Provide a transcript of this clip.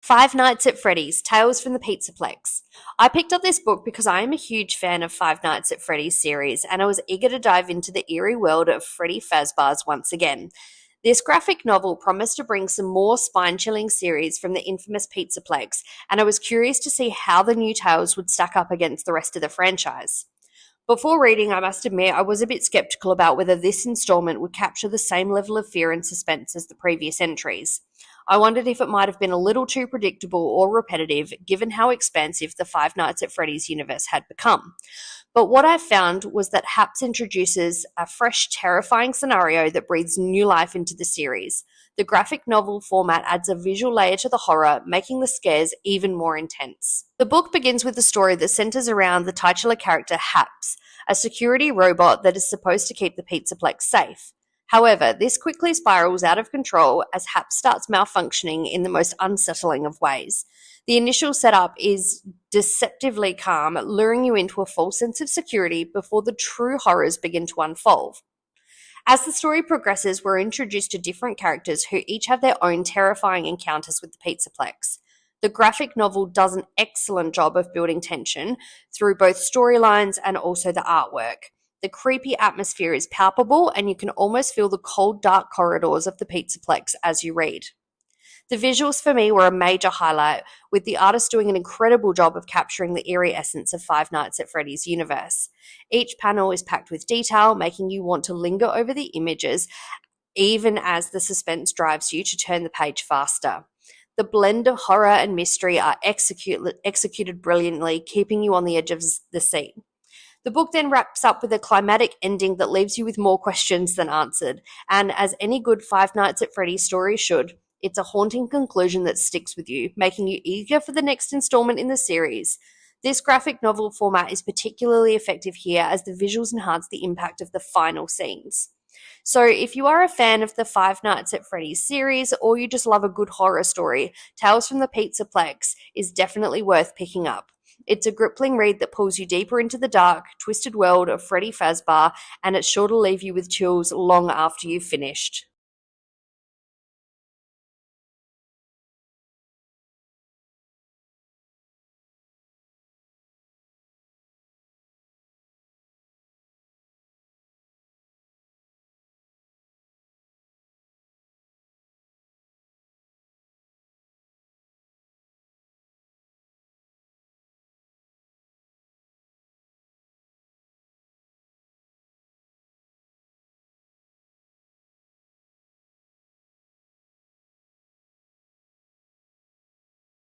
Five Nights at Freddy's, Tales from the Pizzaplex. I picked up this book because I am a huge fan of Five Nights at Freddy's series, and I was eager to dive into the eerie world of Freddy Fazbear's once again. This graphic novel promised to bring some more spine-chilling series from the infamous Pizzaplex, and I was curious to see how the new tales would stack up against the rest of the franchise. Before reading, I must admit I was a bit skeptical about whether this installment would capture the same level of fear and suspense as the previous entries. I wondered if it might have been a little too predictable or repetitive, given how expansive the Five Nights at Freddy's universe had become. But what I found was that HAPPS introduces a fresh, terrifying scenario that breathes new life into the series. The graphic novel format adds a visual layer to the horror, making the scares even more intense. The book begins with a story that centers around the titular character HAPPS, a security robot that is supposed to keep the Pizzaplex safe. However, this quickly spirals out of control as HAPPS starts malfunctioning in the most unsettling of ways. The initial setup is deceptively calm, luring you into a false sense of security before the true horrors begin to unfold. As the story progresses, we're introduced to different characters who each have their own terrifying encounters with the Pizzaplex. The graphic novel does an excellent job of building tension through both storylines and also the artwork. The creepy atmosphere is palpable, and you can almost feel the cold, dark corridors of the Pizzaplex as you read. The visuals for me were a major highlight, with the artist doing an incredible job of capturing the eerie essence of Five Nights at Freddy's universe. Each panel is packed with detail, making you want to linger over the images, even as the suspense drives you to turn the page faster. The blend of horror and mystery are executed brilliantly, keeping you on the edge of the seat. The book then wraps up with a climatic ending that leaves you with more questions than answered, and as any good Five Nights at Freddy's story should, it's a haunting conclusion that sticks with you, making you eager for the next installment in the series. This graphic novel format is particularly effective here as the visuals enhance the impact of the final scenes. So if you are a fan of the Five Nights at Freddy's series, or you just love a good horror story, Tales from the Pizzaplex is definitely worth picking up. It's a gripping read that pulls you deeper into the dark, twisted world of Freddy Fazbear, and it's sure to leave you with chills long after you've finished.